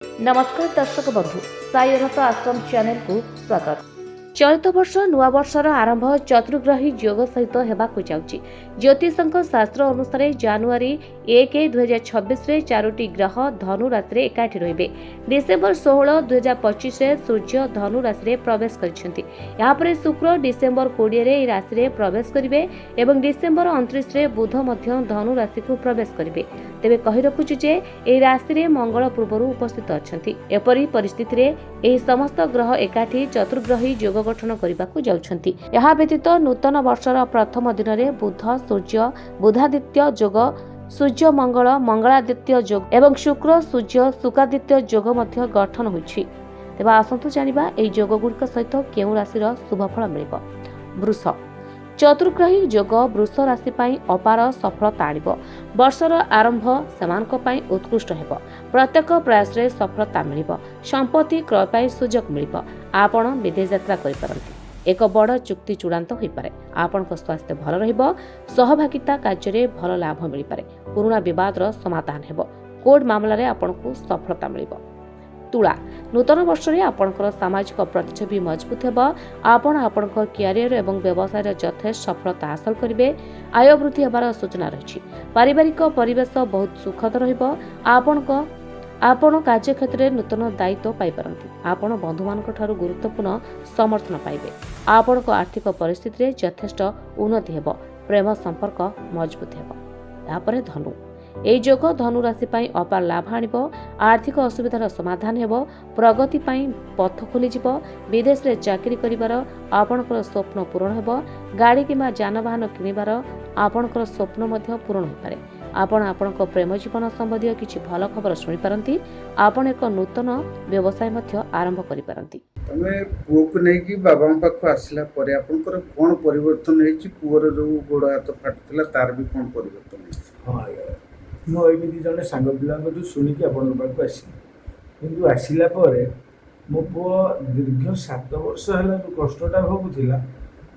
नमस्कार दर्शक बंधु साई अनंत आश्रम चैनल को स्वागत। चलित वर्ष नुआ वर्षर आरंभ चतुर्ग्रही योग सहित हेबाकु जाउछि। ज्योतिषंक शास्त्र अनुसार जानुआरी 1/2026 रे चारोटी ग्रह धनु राशि रे एकाठी रहिबे। डिसेंबर 16 2025 रे सूर्य धनु राशि रे प्रवेश करिसेंति। या परे शुक्र डिसेंबर 20 रे राशि रे प्रवेश करिवे एवं डिसेंबर 29 रे बुध मध्य धनु राशि को प्रवेश करिवे। तेबे कहि रखुछु जे एई राशि रे मंगल पूर्वरु उपस्थित अछंती। एपरि परिस्थिति रे एही समस्त ग्रह एकाठी चतुर्ग्रही योग गठन करबाकू जाउछंती। यहा व्यतीत नूतन वर्षर प्रथम दिन रे बुध सूर्य बुधादित्य योग, सूर्य मंगल मंगलादित्य योग एवं शुक्र सूर्य शुक्रादित्य योग मध्य गठन होइछि। तेबे आसंतु जानिबा एही योग गुड़िक सहित केउ राशिर शुभफल मिलिबो। वृष चतुर्ग्रही योग वृष राशि पाई अपार सफलता आनिबो। वर्षर आरंभ सेमानक पाई उत्कृष्ट हेबो। प्रत्येक प्रयास रे सफलता मिलिबो। संपत्ति क्रय पाई सुजोग मिलिबो। आपण विदेश यात्रा करि पारंती। एक बड़ चुक्ति चूड़ांत होई पारे। आपनक स्वास्थ्य भल रहिबो। सहभागिता कार्य रे भल लाभ मिलि पारे। पुराना विवादर समाधान हेबो। कोर्ट मामला रे आपनकु सफलता मिलिबो। तुला नूतन वर्ष रे आपनकर सामाजिक प्रतिच्छबि मजबूत हेबो। आपण आपनकर करियर एवं व्यवसाय रे यथेष्ट सफलता हासिल करिवे। आय वृद्धि हेबार सूचना रहिछि। पारिवारिक परिवेश बहुत सुखद रहिबो। आपण कार्य क्षेत्र में नूतन दायित्व पाई पारंती। आपण बंधु मानक ठारू गुरुत्वपूर्ण समर्थन पाइबे। आपण आर्थिक परिस्थिति रे यथेष्ट उन्नति हेबो। प्रेम संपर्क मजबूत हेबो। यापरे धनु एई योग धनु राशि पाई अपार लाभ आनिबो। आर्थिक असुविधार समाधान हेबो। प्रगति पाई पथ खोली जिवो। विदेश रे चाकरी करिवार आपणकर स्वप्न पूर्ण हेबो। गाड़ी किंबा जानवाहन किनिबार आपणकर स्वप्न मध्य पूर्ण होई पारे। आपण आपणक प्रेम जीवन संबंधी किछि भल खबर सुनि पारंती। आपण एक नूतन व्यवसाय मध्य आरंभ करि पारंती। तमे पुओ को नै कि बाबा पाखो आसिला परे आपनकर कोन परिवर्तन हेछि? पुओर जो गोड़ हाथ फाटथिला तार भी कोन परिवर्तन हेछि? हाँ आज्ञा मो एमिति जने सांग पिलांकठू शुणिकी आपण पाखो आसिली। किंतु आसिला परे मो पुओ दीर्घ 7 वर्ष होला जो कष्टटा भोगुथिला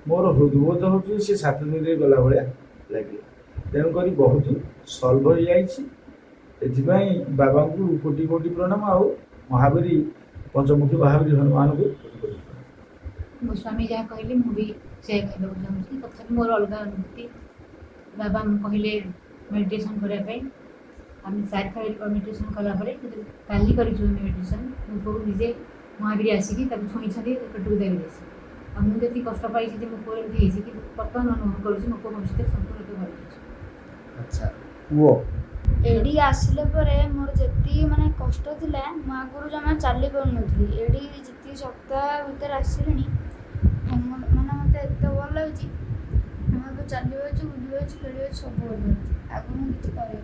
मोर हृदबोध होछि से 7 दिन रे गला भलिया लागिला। तेणु करी बहुत सॉल्व हो जाइछि। एथिपाई बाबा को कोटि कोटि प्रणाम। आउ महावीरी पंचमुखी महावीरी हनुमान को मो स्वामी जहाँ कहले मुझे से कहूँ चाहूँगी। तथापि मोर अलग अनुभूति बाबा कहले मेडिटेशन करने आम 4 खाली मेडिटेशन कलापर काली कर मेडिटेशन मुझे निजे महावीर आसिकी छुई पेटू देवी मुझे कष्ट पाई मो पुओ एमती कि बर्तमान अनुभव करुँच मो पुओ भविष्य संपूर्ण भल। अच्छा पुओ एडी आसिले परे मोर जति माने कष्ट थिला मो आगुरु जमा चाली पारुनथली। एडी जति सप्ताह भीतर आसिलेनी माने मते एते भल लागुची। मो तो चालिबो छु बुलिबो छु खेलिबो सब भल लागुची। आगु मु किछि करे